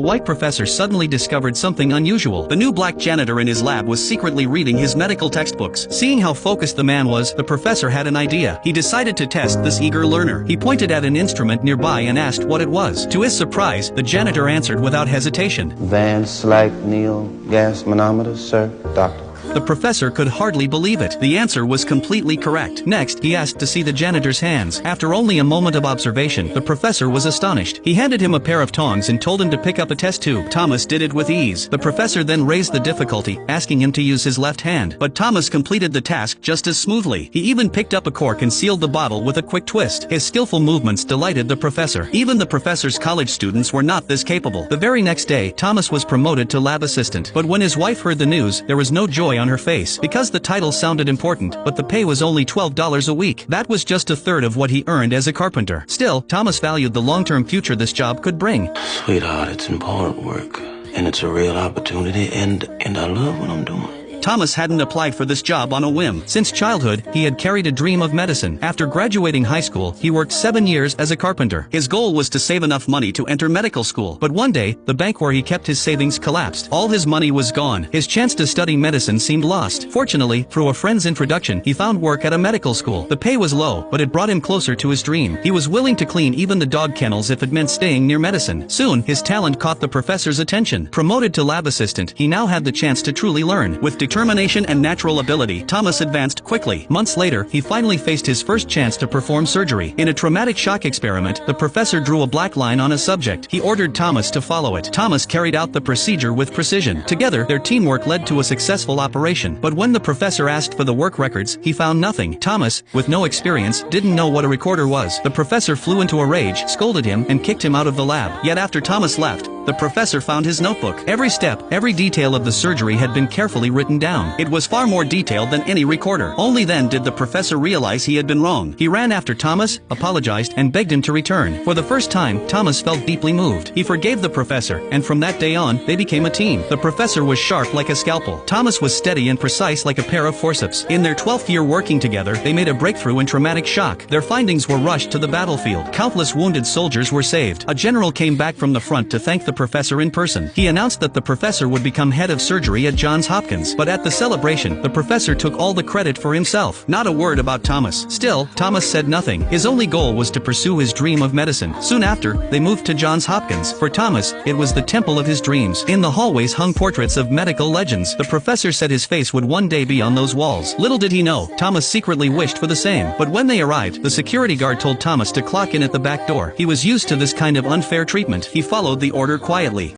The white professor suddenly discovered something unusual. The new black janitor in his lab was secretly reading his medical textbooks. Seeing how focused the man was, the professor had an idea. He decided to test this eager learner. He pointed at an instrument nearby and asked what it was. To his surprise, the janitor answered without hesitation. Van Slyke Neil gas manometer, sir, doctor. The professor could hardly believe it. The answer was completely correct. Next, he asked to see the janitor's hands. After only a moment of observation, the professor was astonished. He handed him a pair of tongs and told him to pick up a test tube. Thomas did it with ease. The professor then raised the difficulty, asking him to use his left hand. But Thomas completed the task just as smoothly. He even picked up a cork and sealed the bottle with a quick twist. His skillful movements delighted the professor. Even the professor's college students were not this capable. The very next day, Thomas was promoted to lab assistant. But when his wife heard the news, there was no joy on her face, because the title sounded important, but the pay was only $12 a week. That was just a third of what he earned as a carpenter. Still, Thomas valued the long-term future this job could bring. Sweetheart, it's important work, and it's a real opportunity, and I love what I'm doing. Thomas hadn't applied for this job on a whim. Since childhood, he had carried a dream of medicine. After graduating high school, he worked 7 years as a carpenter. His goal was to save enough money to enter medical school. But one day, the bank where he kept his savings collapsed. All his money was gone. His chance to study medicine seemed lost. Fortunately, through a friend's introduction, he found work at a medical school. The pay was low, but it brought him closer to his dream. He was willing to clean even the dog kennels if it meant staying near medicine. Soon, his talent caught the professor's attention. Promoted to lab assistant, he now had the chance to truly learn. With determination and natural ability, Thomas advanced quickly. Months later, he finally faced his first chance to perform surgery. In a traumatic shock experiment, the professor drew a black line on a subject. He ordered Thomas to follow it. Thomas carried out the procedure with precision. Together, their teamwork led to a successful operation. But when the professor asked for the work records, he found nothing. Thomas, with no experience, didn't know what a recorder was. The professor flew into a rage, scolded him, and kicked him out of the lab. Yet after Thomas left, the professor found his notebook. Every step, every detail of the surgery had been carefully written down. It was far more detailed than any recorder. Only then did the professor realize he had been wrong. He ran after Thomas, apologized, and begged him to return. For the first time, Thomas felt deeply moved. He forgave the professor, and from that day on, they became a team. The professor was sharp like a scalpel. Thomas was steady and precise like a pair of forceps. In their 12th year working together, they made a breakthrough in traumatic shock. Their findings were rushed to the battlefield. Countless wounded soldiers were saved. A general came back from the front to thank the professor in person. He announced that the professor would become head of surgery at Johns Hopkins. But at the celebration, the professor took all the credit for himself. Not a word about Thomas. Still, Thomas said nothing. His only goal was to pursue his dream of medicine. Soon after, they moved to Johns Hopkins. For Thomas, it was the temple of his dreams. In the hallways hung portraits of medical legends. The professor said his face would one day be on those walls. Little did he know, Thomas secretly wished for the same. But when they arrived, the security guard told Thomas to clock in at the back door. He was used to this kind of unfair treatment. He followed the order quietly.